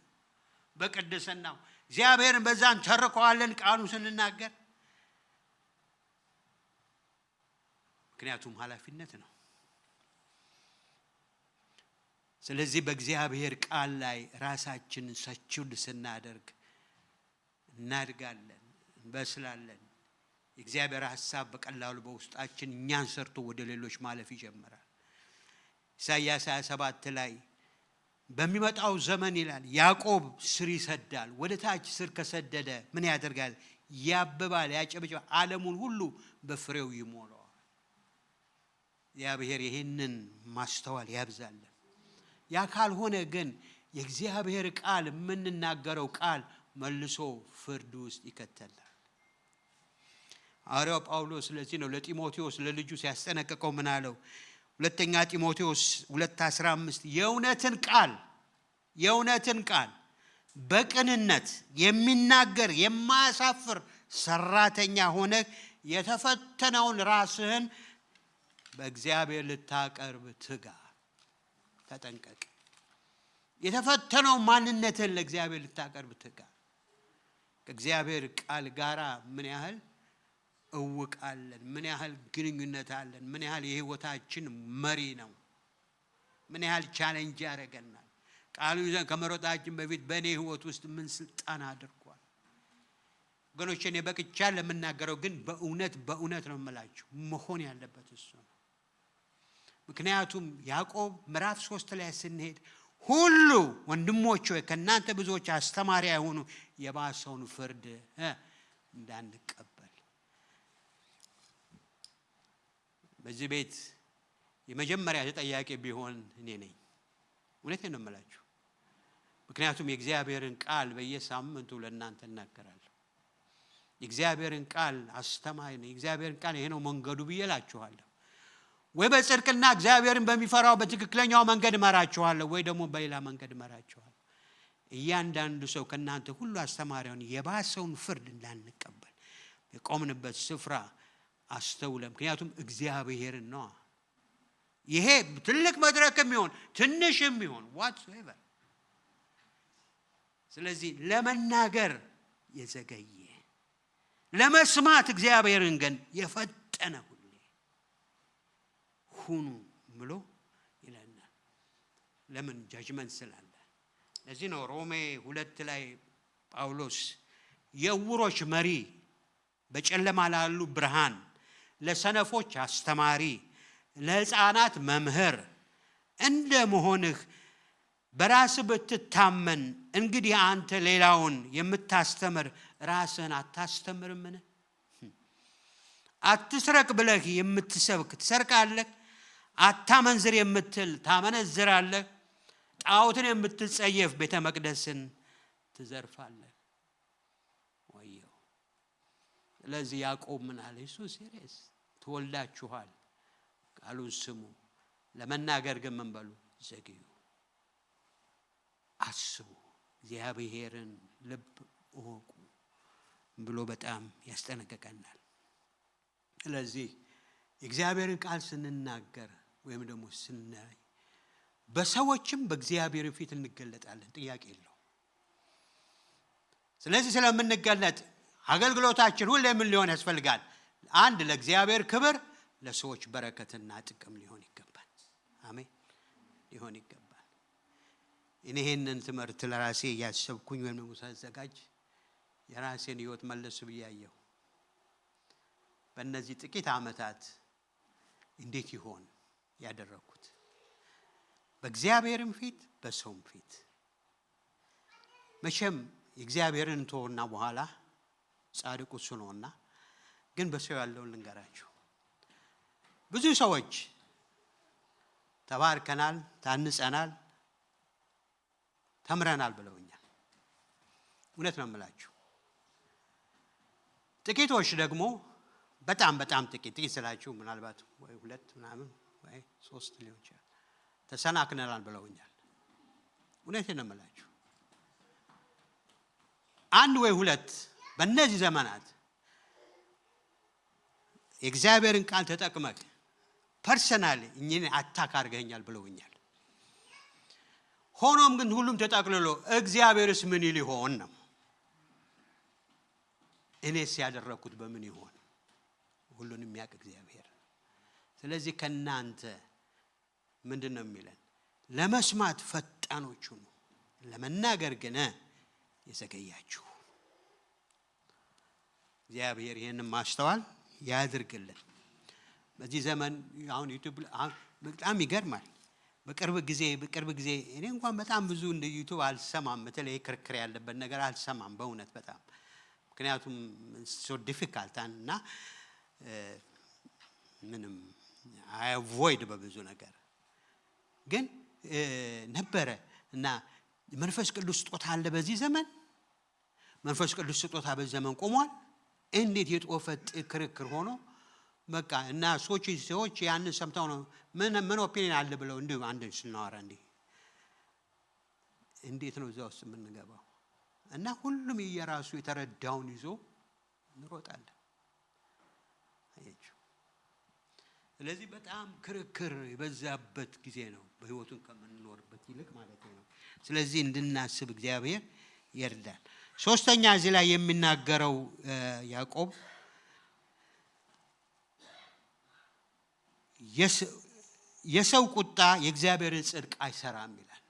በቅድስናው እግዚአብሔርን በዛን ተርከዋለን ቃሉ ስንናገር። ምክንያቱም ኃላፊነት ነው። ስለዚህ በእግዚአብሔር ቃል ላይ ራሳችንን ሰችውል ስናደርግ እናድጋለን፣ እንበስላለን። የእግዚአብሔር ሐሳብ በቀላሉ በውስጣችን እኛን ሰርቶ ወደ ሌሎች ማለፍ ይጀምራል። ኢሳይያስ 27 ላይ በሚመጣው ዘመን ይላል ያዕቆብ ስር ይሰዳል። ወደ ታች ስር ከሰደደ ምን ያደርጋል? ያብባል፣ ያጨበጭባል፣ ዓለሙን ሁሉ በፍሬው ይሞላዋል። እግዚአብሔር ይህንን ማስተዋል ያብዛልን። ያ ካልሆነ ግን የእግዚአብሔር ቃል የምንናገረው ቃል መልሶ ፍርድ ውስጥ ይከተላል። ሐዋርያው ጳውሎስ ስለዚህ ነው ለጢሞቴዎስ ለልጁ ሲያስጠነቅቀው ምን አለው? ሁለተኛ ጢሞቴዎስ 2:15 የእውነትን ቃል በቅንነት የሚናገር የማያሳፍር ሰራተኛ ሆነ የተፈተነውን ራስህን በእግዚአብሔር ልታቀርብ ትጋ፣ ተጠንቀቅ። የተፈተነው ማንነትን ለእግዚአብሔር ልታቀርብ ትጋ። ከእግዚአብሔር ቃል ጋራ ምን ያህል እውቃለን? ምን ያህል ግንኙነት አለን? ምን ያህል የህይወታችን መሪ ነው? ምን ያህል ቻሌንጅ ያደርገናል? ቃሉ ይዘን ከመሮጣችን በፊት በእኔ ህይወት ውስጥ ምን ስልጣን አድርጓል? ወገኖቼ እኔ በቅቻለሁ ለምናገረው፣ ግን በእውነት ነው የምላችሁ መሆን ያለበት እሱ ነው። ምክንያቱም ያዕቆብ ምዕራፍ 3 ላይ ስንሄድ ሁሉ ወንድሞች ሆይ ከእናንተ ብዙዎች አስተማሪ አይሆኑ የባሰውን ፍርድ እንዳንቀበል። በዚህ ቤት የመጀመሪያ ተጠያቂ ቢሆን እኔ ነኝ። እውነቴን ነው የምላችሁ። ምክንያቱም የእግዚአብሔርን ቃል በየሳምንቱ ለእናንተ እናገራለሁ። የእግዚአብሔርን ቃል አስተማሪ ነኝ። የእግዚአብሔርን ቃል ይሄ ነው መንገዱ ብዬ እላችኋለሁ። ወይ በጽድቅና እግዚአብሔርን በሚፈራው በትክክለኛው መንገድ እመራችኋለሁ፣ ወይ ደግሞ በሌላ መንገድ እመራችኋለሁ። እያንዳንዱ ሰው ከእናንተ ሁሉ አስተማሪውን የባሰውን ፍርድ እንዳንቀበል የቆምንበት ስፍራ አስተውለ። ምክንያቱም እግዚአብሔርን ነው። ይሄ ትልቅ መድረክም ይሁን ትንሽም ይሁን whatsoever። ስለዚህ ለመናገር የዘገየ ለመስማት እግዚአብሔርን ግን የፈጠነ ሁሌ ሁኑ ብሎ ይለናል። ለምን? ጃጅመንት ስላለ። ለዚህ ነው ሮሜ 2 ላይ ጳውሎስ የዕውሮች መሪ፣ በጨለማ ላሉ ብርሃን፣ ለሰነፎች አስተማሪ፣ ለሕፃናት መምህር እንደ መሆንህ በራስህ ብትታመን እንግዲህ አንተ ሌላውን የምታስተምር ራስህን አታስተምርምን? አትስረቅ ብለህ የምትሰብክ ትሰርቃለህ? አታመንዝር የምትል ታመነዝራለህ? ጣዖትን የምትጸየፍ ቤተ መቅደስን ትዘርፋለህ? ወየው። ስለዚህ ያዕቆብ ምን አለ? እሱ ሲሪየስ ተወልዳችኋል፣ ቃሉን ስሙ፣ ለመናገር ግን ምን በሉ? ዘግዩ፣ አስቡ፣ እግዚአብሔርን ልብ እወቁ ብሎ በጣም ያስጠነቅቀናል። ስለዚህ የእግዚአብሔርን ቃል ስንናገር ወይም ደግሞ ስናይ በሰዎችም በእግዚአብሔር ፊት እንገለጣለን፣ ጥያቄ የለው። ስለዚህ ስለምንገለጥ አገልግሎታችን ሁሌ ምን ሊሆን ያስፈልጋል? አንድ ለእግዚአብሔር ክብር፣ ለሰዎች በረከትና ጥቅም ሊሆን ይገባል። አሜን፣ ሊሆን ይገባል። እኔ ይሄንን ትምህርት ለራሴ ያሰብኩኝ ወይም ደግሞ ሳዘጋጅ የራሴን ህይወት መለስ ብያየሁ። በእነዚህ ጥቂት ዓመታት እንዴት ይሆን ያደረኩት? በእግዚአብሔርም ፊት በሰውም ፊት። መቼም የእግዚአብሔርን ተወና በኋላ ጻድቁ እሱ ነውና፣ ግን በሰው ያለውን ልንገራችሁ። ብዙ ሰዎች ተባርከናል፣ ታንጸናል፣ ተምረናል ብለውኛል። እውነት ነው የምላችሁ። ጥቂቶች ደግሞ በጣም ጥቂት ስላችሁ ምናልባት ወይ 2 ምናምን ወይ 3 ሊሆን ይችላል ተሰናክነናል ብለውኛል። እውነቴን ነው የምላችሁ። 1 ወይ 2 በእነዚህ ዘመናት የእግዚአብሔርን ቃል ተጠቅመህ ፐርሰናሊ እኔን አታክ አድርገኛል ብለውኛል። ሆኖም ግን ሁሉም ተጠቅልሎ እግዚአብሔርስ ምን ይል ይሆን ነው። እኔስ ያደረኩት በምን ይሆን? ሁሉንም የሚያውቅ እግዚአብሔር። ስለዚህ ከናንተ ምንድነው የሚለን? ለመስማት ፈጣኖች ሁኑ፣ ለመናገር ግን የዘገያችሁ። እግዚአብሔር ይሄንን ማስተዋል ያድርግልን። በዚህ ዘመን አሁን ዩቲዩብ በጣም ይገርማል። በቅርብ ጊዜ እኔ እንኳን በጣም ብዙ እንደ ዩቲዩብ አልሰማም። በተለይ ክርክር ያለበት ነገር አልሰማም በእውነት በጣም። ምክንያቱም ሶ ዲፊካልት እና ምንም አይ አቮይድ በብዙ ነገር። ግን ነበረ እና መንፈስ ቅዱስ ስጦታ አለ በዚህ ዘመን። መንፈስ ቅዱስ ስጦታ በዚህ ዘመን ቆሟል። እንዴት የጦፈ ክርክር ሆኖ በቃ እና ሰዎች ያንን ሰምተው ነው ምን ኦፒኒየን አለ ብለው እንዲሁ አንድን ስናወራ እንዴት ነው እዛ ውስጥ የምንገባው? እና ሁሉም የራሱ የተረዳውን ይዞ እንሮጣለን። አያችሁ። ስለዚህ በጣም ክርክር የበዛበት ጊዜ ነው በህይወቱን ከምንኖርበት ይልቅ ማለት ነው። ስለዚህ እንድናስብ እግዚአብሔር ይርዳል። ሶስተኛ እዚህ ላይ የሚናገረው ያዕቆብ የሰው ቁጣ የእግዚአብሔርን ጽድቅ አይሰራም ይላል።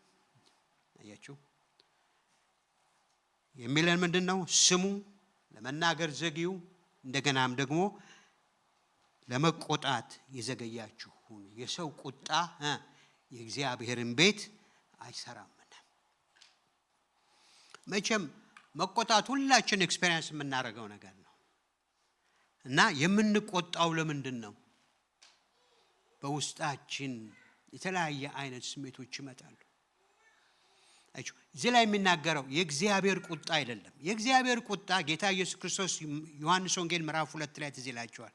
አያችሁ የሚለን ምንድነው? ስሙ፣ ለመናገር ዘግዩ፣ እንደገናም ደግሞ ለመቆጣት የዘገያችሁ ሁኑ። የሰው ቁጣ የእግዚአብሔርን ቤት አይሰራም። መቼም መቆጣት ሁላችን ኤክስፒሪየንስ የምናደርገው ነገር ነው እና የምንቆጣው ለምንድን ነው? በውስጣችን የተለያየ አይነት ስሜቶች ይመጣሉ። አይችሁ እዚህ ላይ የሚናገረው የእግዚአብሔር ቁጣ አይደለም። የእግዚአብሔር ቁጣ ጌታ ኢየሱስ ክርስቶስ ዮሐንስ ወንጌል ምዕራፍ 2 ላይ ትዝ ይላችኋል።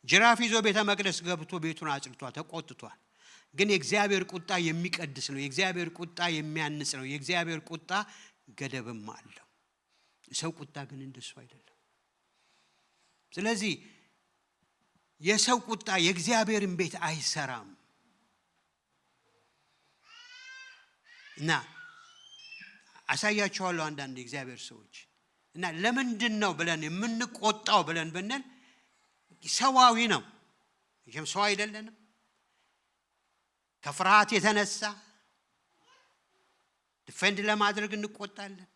ጅራፍ ይዞ ቤተ መቅደስ ገብቶ ቤቱን አጽድቷል፣ ተቆጥቷል። ግን የእግዚአብሔር ቁጣ የሚቀድስ ነው። የእግዚአብሔር ቁጣ የሚያንጽ ነው። የእግዚአብሔር ቁጣ ገደብም አለው። የሰው ቁጣ ግን እንደሱ አይደለም። ስለዚህ የሰው ቁጣ የእግዚአብሔርን ቤት አይሰራም እና አሳያችኋለሁ አንዳንድ የእግዚአብሔር ሰዎች እና ለምንድን ነው ብለን የምንቆጣው ብለን ብንል ሰዋዊ ነው። ይሄም ሰው አይደለንም። ከፍርሃት የተነሳ ዲፌንድ ለማድረግ እንቆጣለን።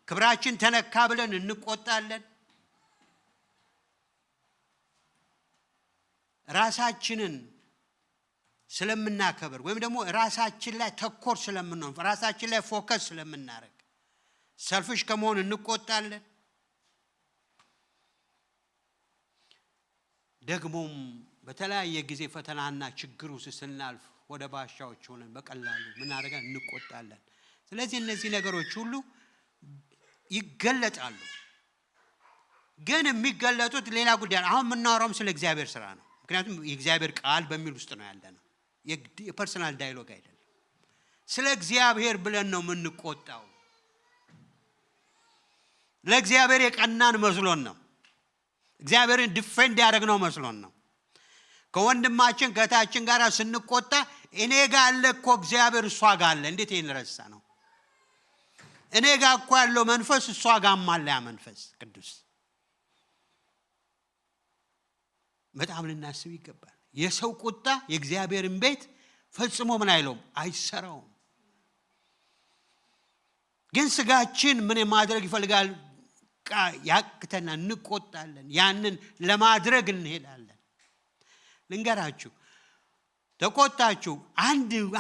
ክብራችን ተነካ ብለን እንቆጣለን። ራሳችንን ስለምናከብር ወይም ደግሞ ራሳችን ላይ ተኮር ስለምንሆን ራሳችን ላይ ፎከስ ስለምናደርግ ሰልፍሽ ከመሆን እንቆጣለን። ደግሞም በተለያየ ጊዜ ፈተናና ችግር ውስጥ ስናልፍ ወደ ባሻዎች ሆነን በቀላሉ ምን አደረጋን? እንቆጣለን። ስለዚህ እነዚህ ነገሮች ሁሉ ይገለጣሉ። ግን የሚገለጡት ሌላ ጉዳይ። አሁን የምናወራውም ስለ እግዚአብሔር ስራ ነው። ምክንያቱም የእግዚአብሔር ቃል በሚል ውስጥ ነው ያለ ነው። የፐርሰናል ዳያሎግ አይደለም። ስለ እግዚአብሔር ብለን ነው የምንቆጣው። ለእግዚአብሔር የቀናን መስሎን ነው። እግዚአብሔርን ዲፌንድ ያደረግነው መስሎን ነው። ከወንድማችን ከታችን ጋር ስንቆጣ እኔ ጋር አለ እኮ እግዚአብሔር እሷ ጋር አለ። እንዴት ይሄን ረሳ ነው? እኔ ጋር እኮ ያለው መንፈስ እሷ ጋርም አለ። ያ መንፈስ ቅዱስ በጣም ልናስብ ይገባል። የሰው ቁጣ የእግዚአብሔርን ቤት ፈጽሞ ምን አይለውም? አይሰራውም። ግን ስጋችን ምን ማድረግ ይፈልጋል? ያቅተና እንቆጣለን። ያንን ለማድረግ እንሄዳለን። ልንገራችሁ፣ ተቆጣችሁ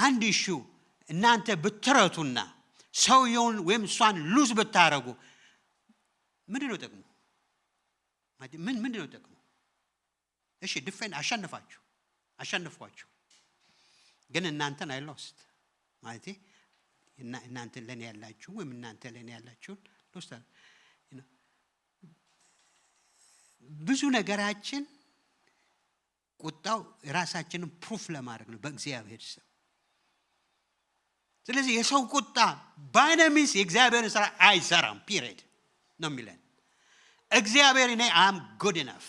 አንድ ኢሹ እናንተ ብትረቱና ሰውየውን ወይም እሷን ሉዝ ብታረጉ ምንድነው ጥቅሙ? ምንድነው ጥቅሙ? እሺ ዲፌንድ አሸንፏችሁ ግን እናንተን አይሎስት ማለት እናንተ ለኔ ያላችሁ ወይም እናንተ ለኔ ያላችሁን ሎስት ብዙ ነገራችን ቁጣው ራሳችንን ፕሩፍ ለማድረግ ነው በእግዚአብሔር ስም። ስለዚህ የሰው ቁጣ ባይነሚስ የእግዚአብሔር ስራ አይሰራም ፒሪድ ነው የሚለን። እግዚአብሔር እኔ አም ጉድ ኢነፍ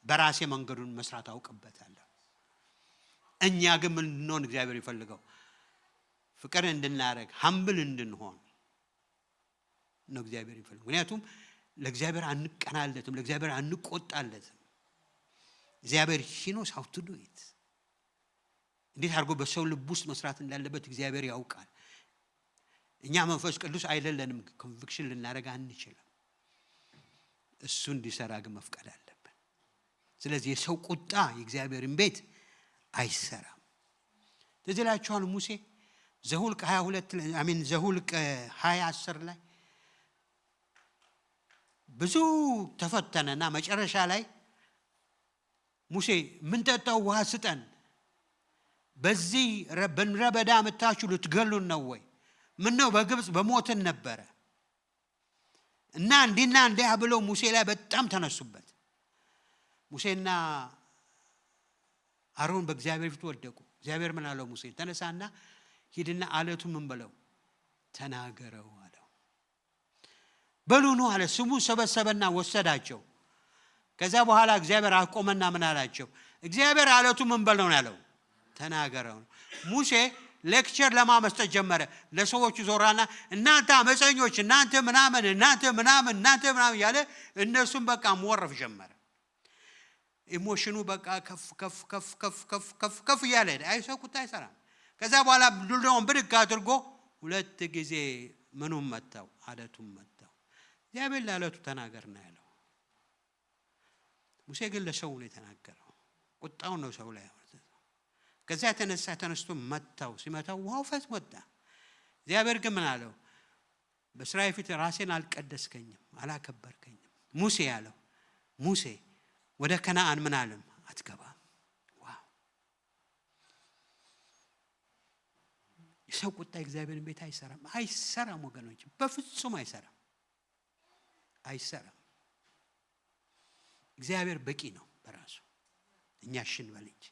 በራሴ መንገዱን መስራት አውቅበታለሁ። እኛ ግን ምን እንሆን እግዚአብሔር ይፈልገው? ፍቅር እንድናረግ ሀምብል እንድንሆን ነው እግዚአብሔር ይፈልገው። ምክንያቱም ለእግዚአብሔር አንቀናለትም፣ ለእግዚአብሔር አንቆጣለትም። እግዚአብሔር he knows how to do it። እንዴት አድርጎ በሰው ልብ ውስጥ መስራት እንዳለበት እግዚአብሔር ያውቃል። እኛ መንፈስ ቅዱስ አይደለንም፣ ኮንቪክሽን ልናደርግ አንችልም። እሱ እንዲሰራ ግን መፍቀድ አለብን። ስለዚህ የሰው ቁጣ የእግዚአብሔርን ቤት አይሰራም። ትዝ ይላችኋል ሙሴ ዘሁልቅ 22 ዘሁልቅ 20:10 ላይ ብዙ ተፈተነና መጨረሻ ላይ ሙሴ ምን ጠጣው ውሃ ስጠን በዚህ በምድረ በዳ መታችሁ ልትገሉን ነው ወይ? ምን ነው በግብጽ በሞትን ነበረ። እና እንዲና እንዲያ ብለው ሙሴ ላይ በጣም ተነሱበት። ሙሴና አሮን በእግዚአብሔር ፊት ወደቁ። እግዚአብሔር ምን አለው? ሙሴ ተነሳና ሂድና አለቱ ምን በለው ተናገረው አለው። በሉኑ አለ። ስሙ ሰበሰበና ወሰዳቸው። ከዛ በኋላ እግዚአብሔር አቆመና ምን አላቸው? እግዚአብሔር አለቱ ምን በለው ነው ያለው? ተናገረው። ሙሴ ሌክቸር ለማመስጠት ጀመረ። ለሰዎቹ ዞራና እናንተ አመፀኞች፣ እናንተ ምናምን ያለ እነሱም በቃ መወረፍ ጀመረ። ኢሞሽኑ በቃ ከፍ እያለ አይሰው ቁጣ አይሰራም። ከዛ በኋላ ዱልዶን ብድግ አድርጎ 2 ጊዜ ምኑም መታው፣ አለቱም መታው። እግዚአብሔር ለአለቱ ተናገር ነው ያለው። ሙሴ ግን ለሰው ነው የተናገረው። ቁጣው ነው ሰው ላይ። ከዛ ተነስቶ መታው። ሲመታው ውሃው ፈስ ወጣ። እግዚአብሔር ግን ምን አለው? በእስራኤል ፊት ራሴን አልቀደስከኝም፣ አላከበርከኝም። ሙሴ ያለው ሙሴ ወደ ከነዓን ምን አለም አትገባም። ዋው! የሰው ቁጣ እግዚአብሔርን ቤት አይሰራም ወገኖች፣ በፍጹም አይሰራም። እግዚአብሔር በቂ ነው በራሱ። እኛ ሽን በልጅ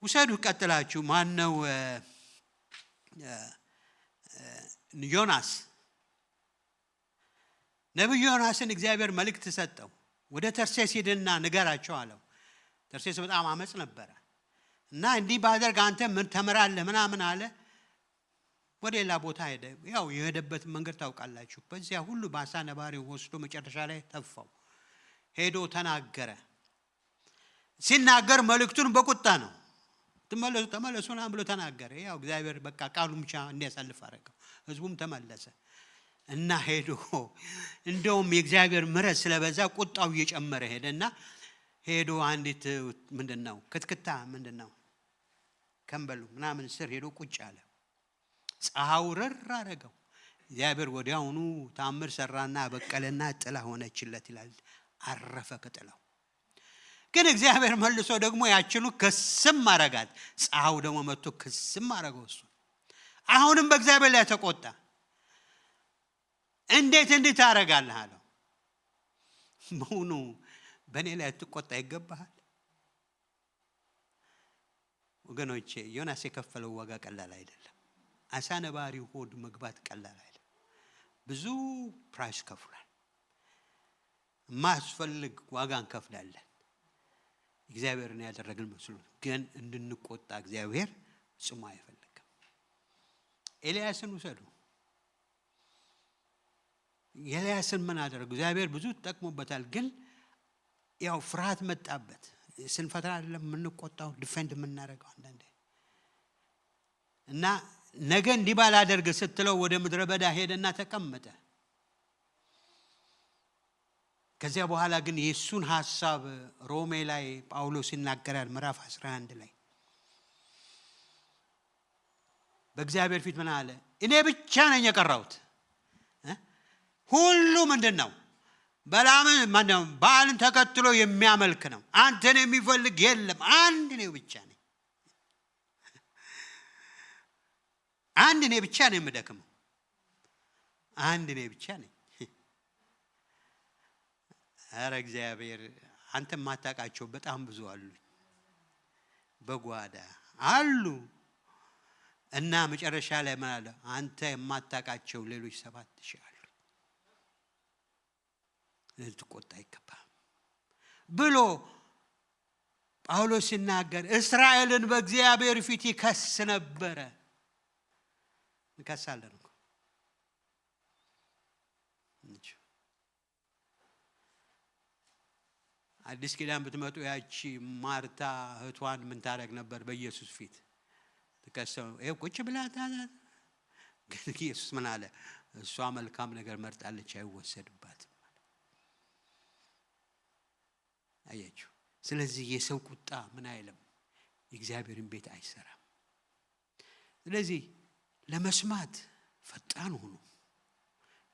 ውሰዱ። ቀጥላችሁ ማን ነው? ዮናስ። ነብዩ ዮናስን እግዚአብሔር መልእክት ሰጠው። ወደ ተርሴስ ሄድና ንገራቸው አለው። ተርሴስ በጣም አመጽ ነበረ እና እንዲህ ባደርግ አንተ ምን ተመራለህ ምናምን አለ። ወደ ሌላ ቦታ ሄደ። ያው የሄደበት መንገድ ታውቃላችሁ። በዚያ ሁሉ በአሳ ነባሪው ወስዶ መጨረሻ ላይ ተፋው። ሄዶ ተናገረ። ሲናገር መልእክቱን በቁጣ ነው። ተመለሱና ብሎ ተናገረ። ያው እግዚአብሔር በቃ ቃሉን ብቻ እንዲያሳልፍ አደረገው። ህዝቡም ተመለሰ እና ሄዶ እንደውም የእግዚአብሔር ምሕረት ስለበዛ ቁጣው እየጨመረ ሄደና ሄዶ አንዲት ምንድነው ክትክታ ምንድነው ከንበሉ ምናምን ስር ሄዶ ቁጭ አለ። ፀሐዩ ረር አደረገው። እግዚአብሔር ወዲያውኑ ታምር ሰራና በቀለና ጥላ ሆነችለት ይላል። አረፈ ከጥላው። ግን እግዚአብሔር መልሶ ደግሞ ያችኑ ከስም አረጋት። ፀሐዩ ደግሞ መጥቶ ከስም አረገው እሱ። አሁንም በእግዚአብሔር ላይ ተቆጣ። እንዴት ታረጋለህ አለው። መሆኑ በእኔ ላይ ተቆጣ ይገባሃል? ወገኖቼ ዮናስ የከፈለው ዋጋ ቀላል አይደለም። አሳ ነባሪው ሆድ መግባት ቀላል አይደለም። ብዙ ፕራይስ ከፍሏል። ማስፈልግ ዋጋ እንከፍላለን። እግዚአብሔርን ያደረግን መስሎ ግን እንድንቆጣ እግዚአብሔር ጽሙ አይፈልግም። ኤልያስን ውሰዱ። ኤልያስን ምን አደረገ? እግዚአብሔር ብዙ ተጠቅሞበታል። ግን ያው ፍርሃት መጣበት። ስንፈራ አይደለም የምንቆጣው፣ ዲፌንድ የምናደርገው አንዳንዴ እና ነገ እንዲህ ባላደርግ ስትለው ወደ ምድረ በዳ ሄደና ተቀመጠ። ከዚያ በኋላ ግን የሱን ሐሳብ ሮሜ ላይ ጳውሎስ ይናገራል። ምዕራፍ 11 ላይ በእግዚአብሔር ፊት ምን አለ? እኔ ብቻ ነኝ የቀረሁት። ሁሉ ምንድነው? በዓልን ተከትሎ የሚያመልክ ነው። አንተን የሚፈልግ የለም። አንድ እኔ ብቻ ነኝ። አንድ እኔ ብቻ ነኝ የምደክመው። አንድ እኔ ብቻ ነኝ። አረ እግዚአብሔር አንተ ማታቃቸው በጣም ብዙ አሉ፣ በጓዳ አሉ። እና መጨረሻ ላይ ማለት አንተ የማታቃቸው ሌሎች 7000 አሉ። ልትቆጣ ይገባል ብሎ ጳውሎስ ሲናገር እስራኤልን በእግዚአብሔር ፊት ይከስ ነበረ። እንከሳለን እኮ አዲስ ኪዳን ብትመጡ ያቺ ማርታ እህቷን ምን ታረግ ነበር? በኢየሱስ ፊት ተከሰው ቁጭ ብላ ግን ኢየሱስ ምን አለ? እሷ መልካም ነገር መርጣለች፣ አይወሰድባትም። አያችሁ። ስለዚህ የሰው ቁጣ ምን አይልም፣ የእግዚአብሔርን ቤት አይሰራም። ስለዚህ ለመስማት ፈጣን ሁኑ፣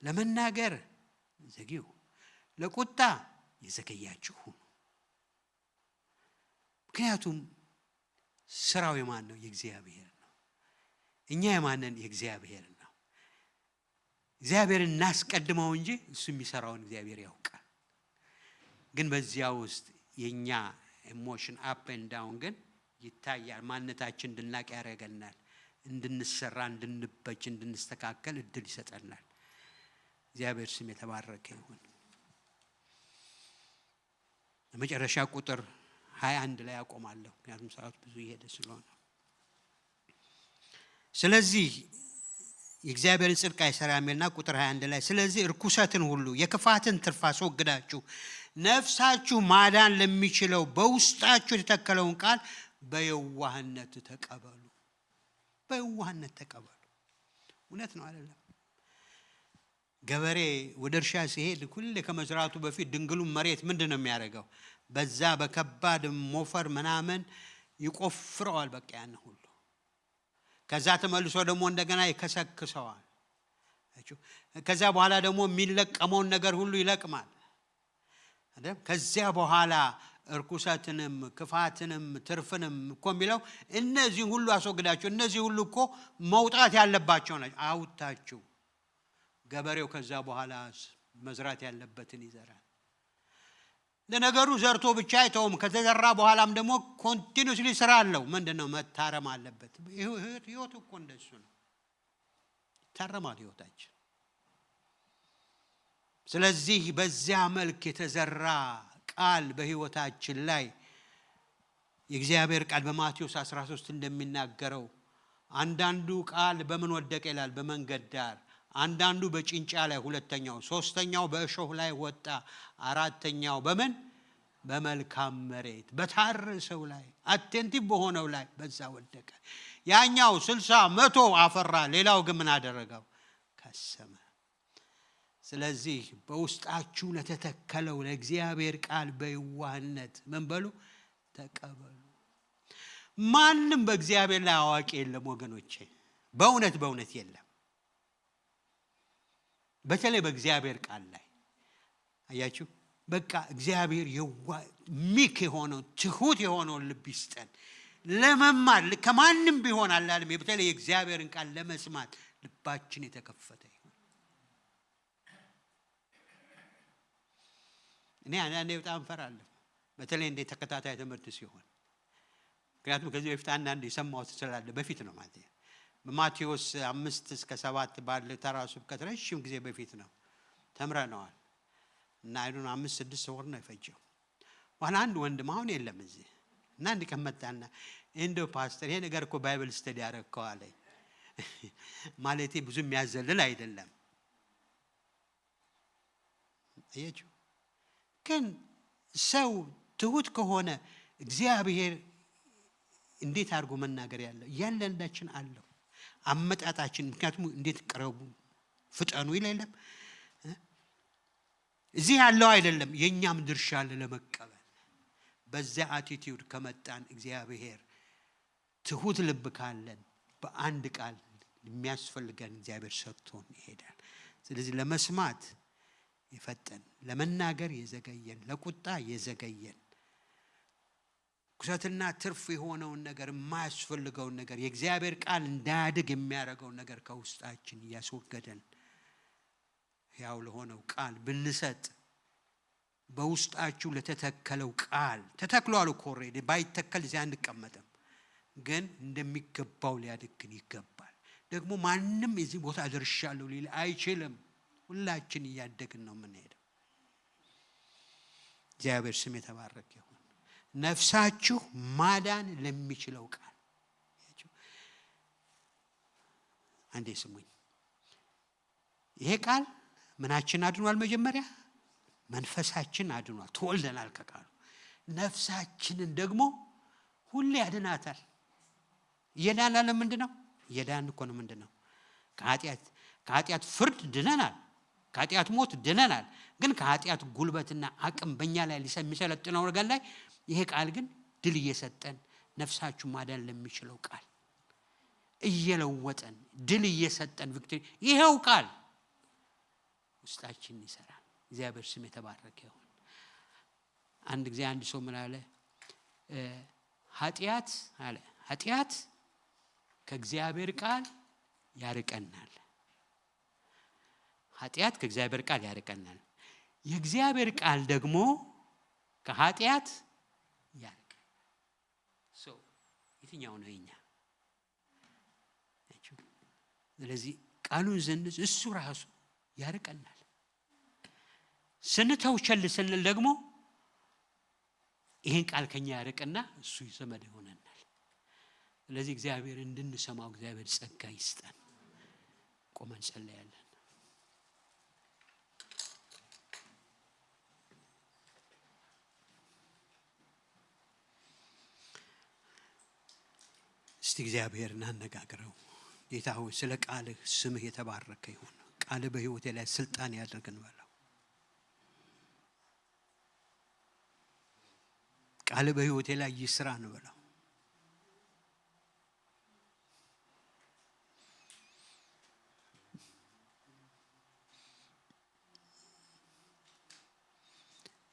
ለመናገር ዘግዩ፣ ለቁጣ የዘገያችሁ ሁኑ። ምክንያቱም ስራው የማን ነው? የእግዚአብሔር ነው። እኛ የማንን? የእግዚአብሔር ነው። እግዚአብሔርን እናስቀድመው እንጂ እሱ የሚሰራውን እግዚአብሔር ያውቃል። ግን በዚያ ውስጥ የኛ ኢሞሽን አፕ ኤንድ ዳውን ግን ይታያል። ማንነታችን እንድናቅ ያደርገናል። እንድንሰራ፣ እንድንበጅ፣ እንድንስተካከል እድል ይሰጠናል። እግዚአብሔር ስም የተባረከ ይሁን። መጨረሻ ቁጥር 21 ላይ አቆማለሁ፣ ምክንያቱም ሰዓቱ ብዙ ይሄደ ስለሆነ። ስለዚህ የእግዚአብሔርን ጽድቅ አይሰራም ይልና ቁጥር 21 ላይ ስለዚህ እርኩሰትን ሁሉ የክፋትን ትርፍ አስወግዳችሁ ነፍሳችሁ ማዳን ለሚችለው በውስጣችሁ የተተከለውን ቃል በየዋህነት ተቀበሉ። በየዋህነት ተቀበሉ። እውነት ነው አይደለም? ገበሬ ወደ እርሻ ሲሄድ ሁሌ ከመዝራቱ በፊት ድንግሉን መሬት ምንድን ነው የሚያደርገው? በዛ በከባድ ሞፈር ምናምን ይቆፍረዋል። በቃ ያን ሁሉ ከዛ ተመልሶ ደግሞ እንደገና ይከሰክሰዋል። ከዛ በኋላ ደግሞ የሚለቀመውን ነገር ሁሉ ይለቅማል። ከዚያ በኋላ እርኩሰትንም ክፋትንም ትርፍንም እኮ የሚለው እነዚህ ሁሉ አስወግዳችሁ፣ እነዚህ ሁሉ እኮ መውጣት ያለባቸው ናቸው። አውጣችሁ ገበሬው ከዛ በኋላ መዝራት ያለበትን ይዘራል። ለነገሩ ዘርቶ ብቻ አይተውም። ከተዘራ በኋላም ደግሞ ኮንቲኒዩስሊ ስራ አለው። ምንድነው? መታረም አለበት። ህይወት እኮ እንደሱ ነው። ይታረማል ህይወታችን። ስለዚህ በዚያ መልክ የተዘራ ቃል በህይወታችን ላይ የእግዚአብሔር ቃል በማቴዎስ 13 እንደሚናገረው አንዳንዱ ቃል በምን ወደቀ ይላል? በመንገድ ዳር፣ አንዳንዱ በጭንጫ ላይ፣ ሁለተኛው፣ ሶስተኛው በእሾህ ላይ ወጣ፣ አራተኛው በምን? በመልካም መሬት በታረሰው ላይ አቴንቲቭ በሆነው ላይ በዛ ወደቀ። ያኛው 60 100 አፈራ፣ ሌላው ግን ምን አደረገው? ከሰመ። ስለዚህ በውስጣችሁ ለተተከለው ለእግዚአብሔር ቃል በየዋህነት ምን በሉ? ተቀበሉ። ማንም በእግዚአብሔር ላይ አዋቂ የለም ወገኖቼ፣ በእውነት የለም። በተለይ በእግዚአብሔር ቃል ላይ አያችሁ። በቃ እግዚአብሔር ሚክ የሆነው ትሁት የሆነው ልብ ይስጠን ለመማር። ከማንም ቢሆን አላለም። በተለይ የእግዚአብሔርን ቃል ለመስማት ልባችን የተከፈተ ይሁን። እኔ አንዳንዴ በጣም ፈራለሁ፣ በተለይ እንደ ተከታታይ ትምህርት ሲሆን። ምክንያቱም ከዚህ በፊት አንዳንዴ የሰማሁት ስላለ በፊት ነው ማለት ነው። በማቴዎስ 5-7 ባለ ተራሱ ከረጅም ጊዜ በፊት ነው ተምረነዋል። እና አይዱን 5-6 ወር ነው የፈጀው። ዋና አንድ ወንድም አሁን የለም እዚህ እና እንድከመጣና እንደ ፓስተር ይሄ ነገር እኮ ባይብል ስተዲ ያረከው አለኝ። ማለቴ ብዙ የሚያዘልል አይደለም። አያችሁ፣ ግን ሰው ትሁት ከሆነ እግዚአብሔር እንዴት አድርጎ መናገር ያለው ያለንዳችን አለው አመጣጣችን። ምክንያቱም እንዴት ቀረቡ ፍጠኑ ይላልም እዚህ ያለው አይደለም። የኛም ድርሻ ለመቀበል በዛ አቲቲዩድ ከመጣን እግዚአብሔር ትሁት ልብ ካለን በአንድ ቃል የሚያስፈልገን እግዚአብሔር ሰጥቶን ይሄዳል። ስለዚህ ለመስማት ይፈጠን፣ ለመናገር የዘገየን፣ ለቁጣ የዘገየን፣ ኩሰትና ትርፍ የሆነውን ነገር የማያስፈልገውን ነገር የእግዚአብሔር ቃል እንዳያድግ የሚያደርገው ነገር ከውስጣችን ያስወገደን ያው ለሆነው ቃል ብንሰጥ በውስጣችሁ ለተተከለው ቃል ተተክሏል እኮ ኦሬዲ። ባይተከል እዚያ አንቀመጥም፣ ግን እንደሚገባው ሊያድግን ይገባል። ደግሞ ማንም እዚህ ቦታ ደርሻለሁ ሊል አይችልም። ሁላችን እያደግን ነው የምንሄደው። እግዚአብሔር ስም የተባረከ ይሁን። ነፍሳችሁ ማዳን ለሚችለው ቃል አንዴ ስሙኝ። ይሄ ቃል ምናችን አድኗል? መጀመሪያ መንፈሳችን አድኗል። ተወልደናል ከቃሉ። ነፍሳችንን ደግሞ ሁሌ ያድናታል። የዳናል ለምንድነው? የዳን እኮ ነው ምንድነው? ከኃጢአት ፍርድ ድነናል። ከኃጢአት ሞት ድነናል። ግን ከኃጢአት ጉልበትና አቅም በእኛ ላይ የሚሰለጥነው ነገር ላይ ይሄ ቃል ግን ድል እየሰጠን ነፍሳችሁ ማዳን ለሚችለው ቃል እየለወጠን ድል እየሰጠን ቪክቶሪ ይሄው ቃል ውስጣችን ይሰራል። እግዚአብሔር ስም የተባረከ ይሁን። አንድ ጊዜ አንድ ሰው ምን አለ? ኃጢአት ከእግዚአብሔር ቃል ያርቀናል። ኃጢአት ከእግዚአብሔር ቃል ያርቀናል። የእግዚአብሔር ቃል ደግሞ ከኃጢአት ያርቀናል። የትኛው ነው የኛ? ስለዚህ ቃሉን ዘንድ እሱ ራሱ ያርቀናል። ስንተው ቸል ስንል ደግሞ ይሄን ቃል ከኛ ያርቅና እሱ ዘመድ ይሆነናል። ስለዚህ እግዚአብሔር እንድንሰማው እግዚአብሔር ጸጋ ይስጠን። ቆመን ጸልያለን። እስቲ እግዚአብሔር እናነጋግረው። ጌታ ሆይ ስለ ቃልህ ስምህ የተባረከ ይሁን። ቃልህ በሕይወቴ ላይ ስልጣን ያድርግን በለው። ቃልህ በሕይወቴ ላይ ይስራ ነው በለው።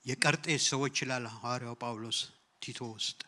የቀርጤስ ሰዎች ይላል ሐዋርያው ጳውሎስ ቲቶ ውስጥ